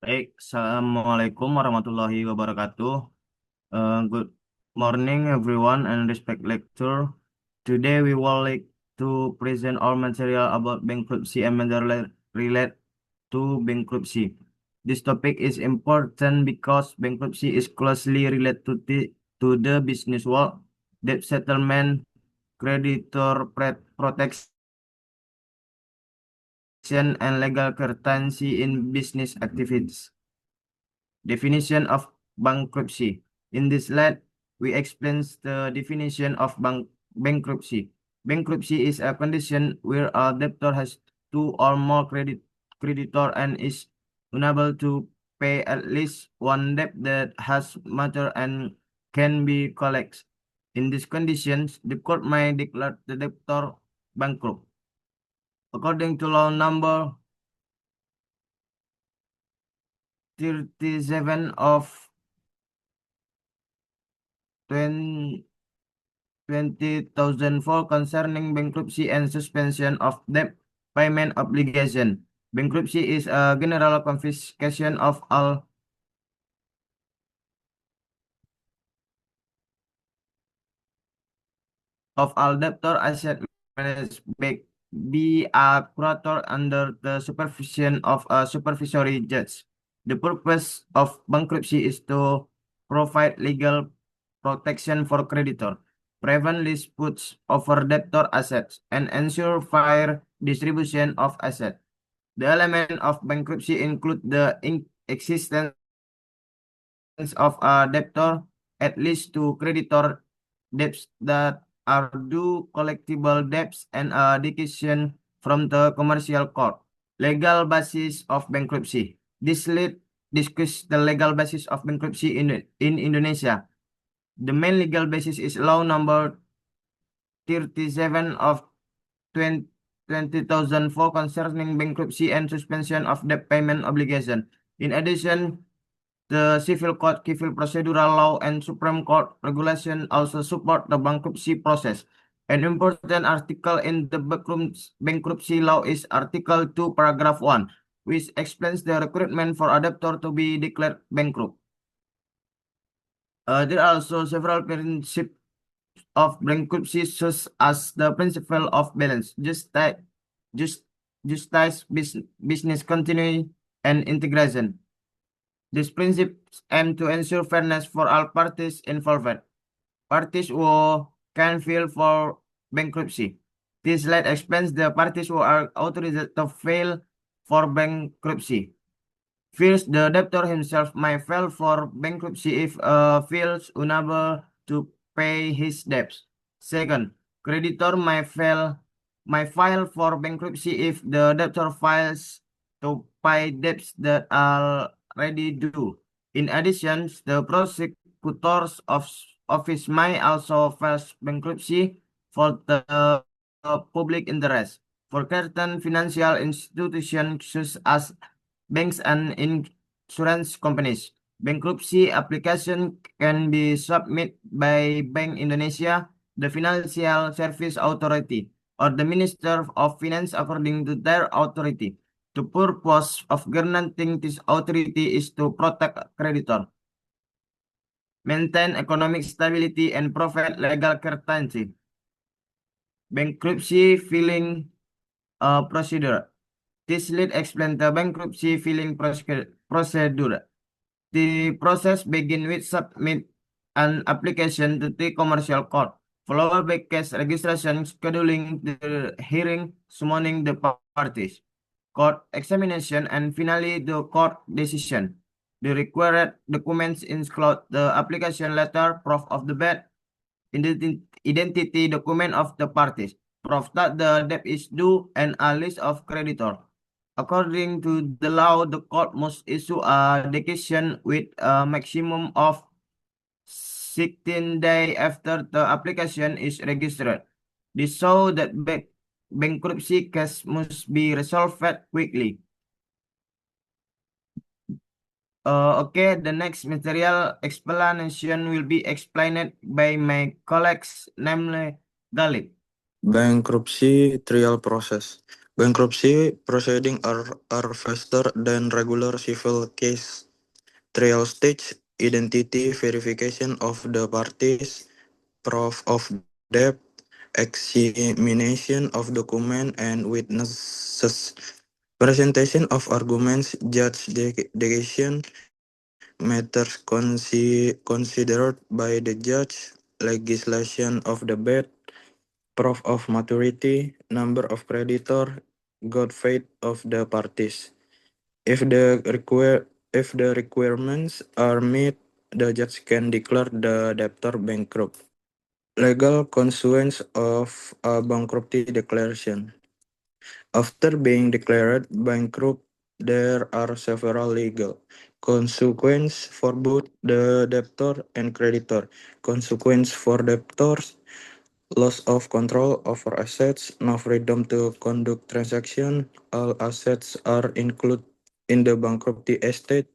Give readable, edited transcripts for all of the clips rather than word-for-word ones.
Baik, Assalamualaikum warahmatullahi wabarakatuh. Good morning, everyone, and respect lecture. Today, we would like to present our material about bankruptcy and matter relate to bankruptcy. This topic is important because bankruptcy is closely related to the business world, debt settlement, creditor protection, and legal certainty in business activities. Definition of bankruptcy. In this slide, we explain the definition of bankruptcy. Bankruptcy is a condition where a debtor has two or more creditor and is unable to pay at least one debt that has matured and can be collected. In these conditions, the court may declare the debtor bankrupt. According to law number 37 of 2004 concerning bankruptcy and suspension of debt payment obligation. Bankruptcy is a general confiscation of all debtor asset managed be a curator under the supervision of a supervisory judge. The purpose of bankruptcy is to provide legal protection for creditor, prevent disputes over debtor assets, and ensure fair distribution of assets. The element of bankruptcy include the existence of a debtor, at least two creditor debts that are due, collectible debts, and a decision from the commercial court. Legal basis of bankruptcy. This lead discuss the legal basis of bankruptcy in Indonesia. The main legal basis is law number 37 of 2004 concerning bankruptcy and suspension of debt payment obligation. In addition, the Civil Code, Civil Procedural Law, and Supreme Court regulation also support the bankruptcy process. An important article in the bankruptcy law is Article 2, Paragraph 1, which explains the requirement for a debtor to be declared bankrupt. There are also several principles of bankruptcy, such as the principle of balance, just, justice, business continuity, and integration. These principles aim to ensure fairness for all parties involved. Parties who can file for bankruptcy. This slide explains the parties who are authorized to file for bankruptcy. First, the debtor himself may file for bankruptcy if feels unable to pay his debts. Second, creditor may file for bankruptcy if the debtor files to pay debts that are already due. In addition, the prosecutor's office may also file bankruptcy for the public interest. For certain financial institutions such as banks and insurance companies, bankruptcy application can be submitted by Bank Indonesia, the Financial Service Authority, or the Minister of Finance according to their authority. The purpose of granting this authority is to protect creditor, maintain economic stability, and provide legal certainty. Bankruptcy filing procedure. This lead explains the bankruptcy filing procedure. The process begins with submit an application to the commercial court, followed by case registration, scheduling the hearing, summoning the parties, court examination, and finally the court decision. The required documents include the application letter, proof of the debt, identity document of the parties, proof that the debt is due, and a list of creditors. According to the law, the court must issue a decision with a maximum of 16 days after the application is registered. This shows that bankruptcy case must be resolved quickly. Okay, the next material explanation will be explained by my colleagues, namely Galip. Bankruptcy trial process. Bankruptcy proceedings are faster than regular civil case trial stage. Identity verification of the parties, proof of debt, examination of documents and witnesses, presentation of arguments, judge decision, matters considered by the judge, legislation of the bed, proof of maturity, number of creditor, good faith of the parties. If the requirements are met, the judge can declare the debtor bankrupt. Legal consequence of a bankruptcy declaration. After being declared bankrupt, there are several legal consequences for both the debtor and creditor. Consequence for debtors: loss of control over assets, no freedom to conduct transaction. All assets are included in the bankruptcy estate.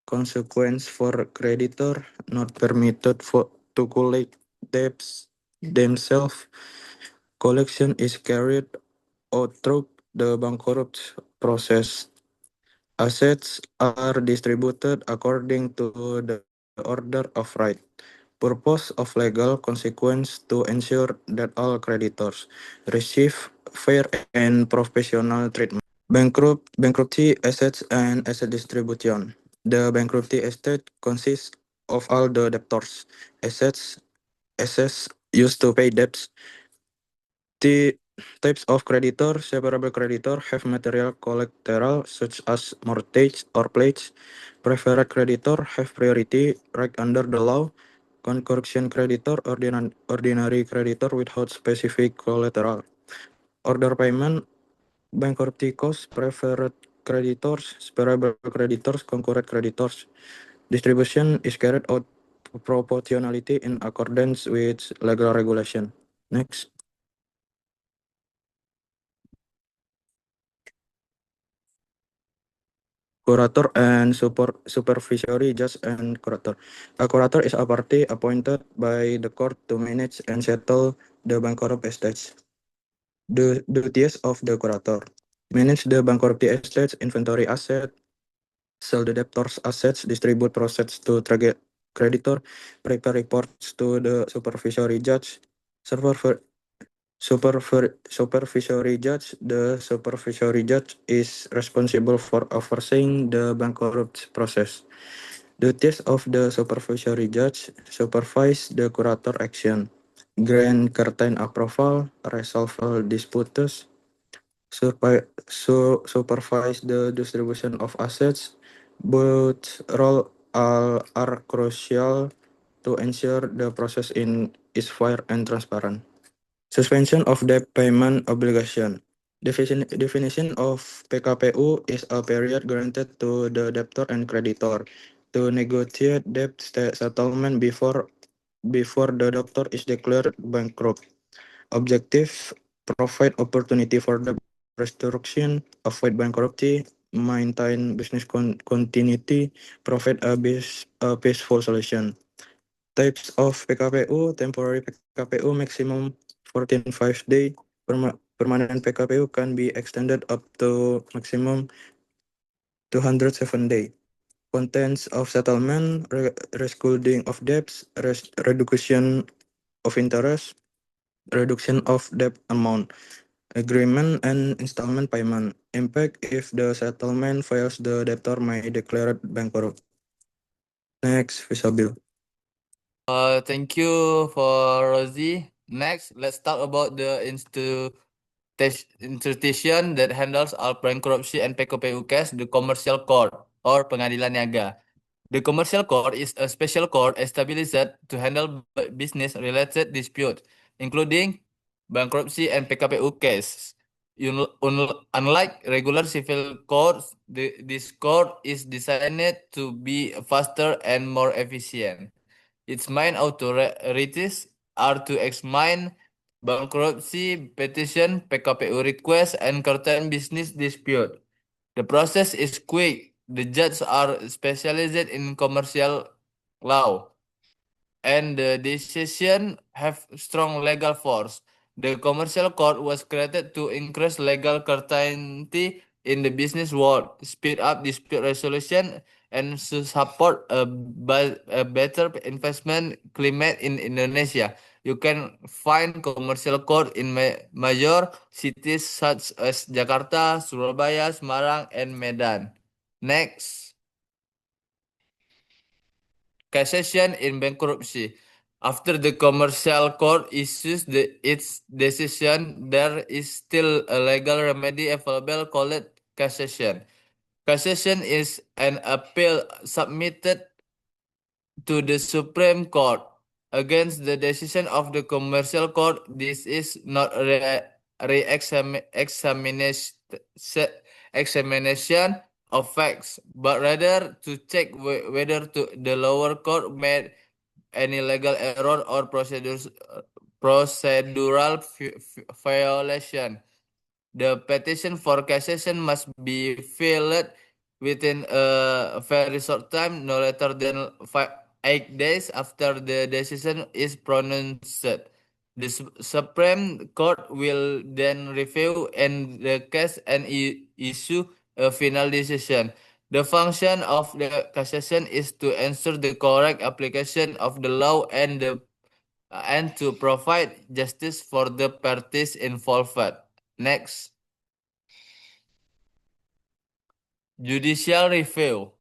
Consequence for creditor: not permitted to collect debts themselves. Collection is carried out through the bankrupt process. Assets are distributed according to the order of right. Purpose of legal consequence to ensure that all creditors receive fair and professional treatment. Bankruptcy assets and asset distribution. The bankruptcy estate consists of all the debtors' assets, assets used to pay debts. The types of creditor: severable creditor have material collateral such as mortgage or pledge. Preferred creditor have priority right under the law. Concurrent creditor, ordinary creditor without specific collateral. Order payment, bankruptcy costs, preferred creditors, severable creditors, concurrent creditors. Distribution is carried out proportionality in accordance with legal regulation. Next. Curator and supervisory judge and curator. A curator is a party appointed by the court to manage and settle the bankrupt estates. The duties of the curator: manage the bankruptcy estates, inventory asset, sell the debtor's assets, distribute process to target creditor, prepare reports to the supervisory judge, supervisory judge. The supervisory judge is responsible for overseeing the bankrupt process. Duties of the supervisory judge: supervise the curator action, grant certain approval, resolve disputes, supervise the distribution of assets. Both roles are crucial to ensure the process is fair and transparent. Suspension of debt payment obligation. Definition of PKPU is a period granted to the debtor and creditor to negotiate debt settlement before the debtor is declared bankrupt. Objective: provide opportunity for debt restructuring, avoid bankruptcy, maintain business continuity, provide a peaceful solution. Types of PKPU: temporary PKPU maximum 14 days. Permanent PKPU can be extended up to maximum 207 days. Contents of settlement: rescuing of debts, reduction of interest, reduction of debt amount, agreement and installment payment. Impact: if the settlement fails, the debtor may declare bankrupt. Next, Visa Bill. Thank you for Rosie. Next, let's talk about the institution that handles all bankruptcy and PKPU case, the Commercial Court or Pengadilan Niaga. The Commercial Court is a special court established to handle business-related disputes, including bankruptcy and PKPU cases. Unlike regular civil courts, this court is designed to be faster and more efficient. Its main authorities are to examine bankruptcy petition, PKPU request, and certain business dispute. The process is quick. The judges are specialized in commercial law, and the decision have strong legal force. The commercial court was created to increase legal certainty in the business world, speed up dispute resolution, and to support a better investment climate in Indonesia. You can find commercial court in major cities such as Jakarta, Surabaya, Semarang, and Medan. Next. Cassation in bankruptcy. After the commercial court issues its decision, there is still a legal remedy available called cassation. Cassation is an appeal submitted to the Supreme Court against the decision of the commercial court. This is not a examination of facts, but rather to check whether the lower court made any legal error or procedural violation. The petition for cassation must be filed within a very short time, no later than 8 days after the decision is pronounced. The Supreme Court will then review the case and issue a final decision. The function of the cassation is to ensure the correct application of the law and to provide justice for the parties involved. Next. Judicial review.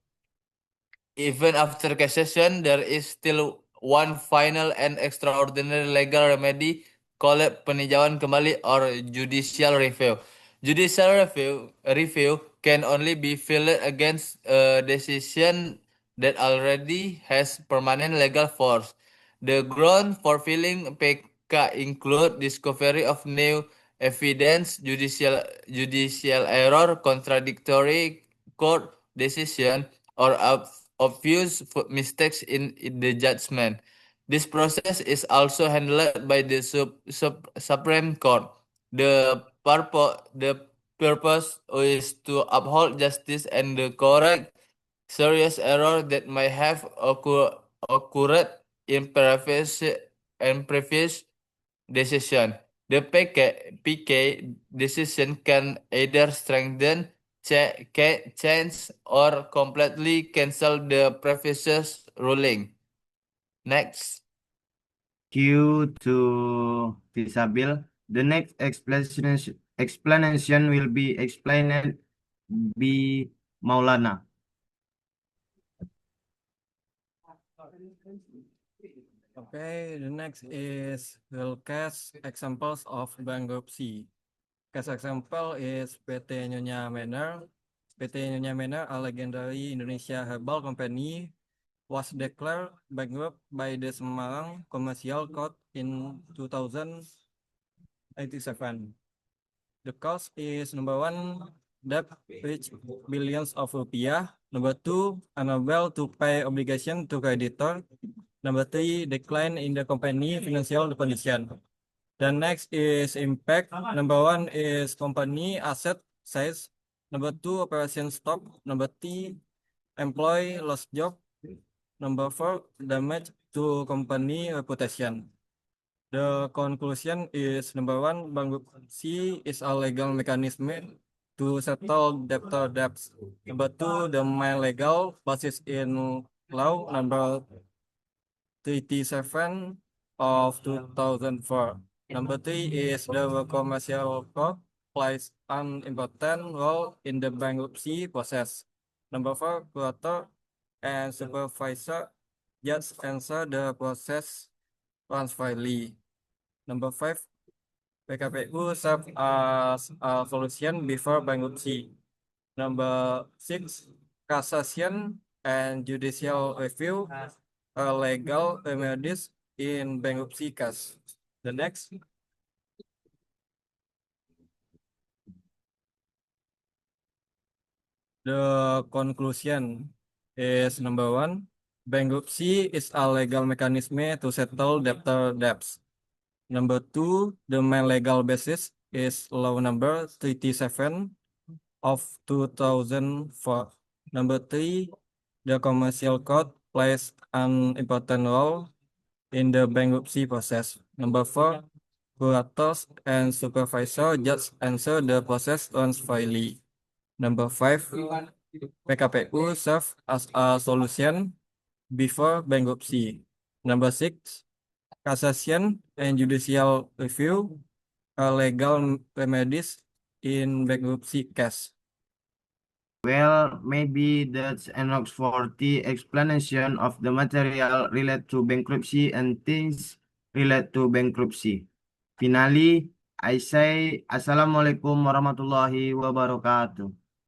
Even after cassation, there is still one final and extraordinary legal remedy called peninjauan kembali or judicial review. Judicial review can only be filed against a decision that already has permanent legal force. The ground for filing PK include discovery of new evidence, judicial error, contradictory court decision, or obvious mistakes in the judgment. This process is also handled by the Supreme Court. The purpose is to uphold justice and the correct serious error that may have occurred in previous decision. The PK decision can either strengthen, change, or completely cancel the previous ruling. Next. Due to Fisabil, the next explanation will be explained by Maulana. Okay, the next is the case examples of bankruptcy. Case example is PT Nyonya Manor. PT Nyonya Manor, a legendary Indonesia herbal company, was declared bankrupt by the Semarang Commercial Court in 2087. The cause is number one, debt reached billions of rupiah. Number two, unable to pay obligation to creditor. Number three, decline in the company financial condition. The next is impact. Number one is company asset size. Number two, operation stop. Number three, employee lost job. Number four, damage to company reputation. The conclusion is number one, bankruptcy is a legal mechanism to settle debtor debts. Number two, the main legal basis in law number 37 of 2004. Number three is the commercial court plays an important role in the bankruptcy process. Number four, curator and supervisor just answer the process transparently. Number five, PKPU serve as a solution before bankruptcy. Number six, cassation and judicial review are legal remedies in bankruptcy case. The next. The conclusion is number one, bankruptcy is a legal mechanism to settle debtor debts. Number two, the main legal basis is law number 37 of 2004. Number three, the commercial court plays an important role in the bankruptcy process. Number four, curators, and supervisor judge answer the process runs fairly. Number 5, PKPU serve as a solution before bankruptcy. Number 6, cassation and judicial review are legal remedies in bankruptcy case. Well, maybe that's enough for the explanation of the material related to bankruptcy and things related to bankruptcy. Finally, I say Assalamualaikum warahmatullahi wabarakatuh.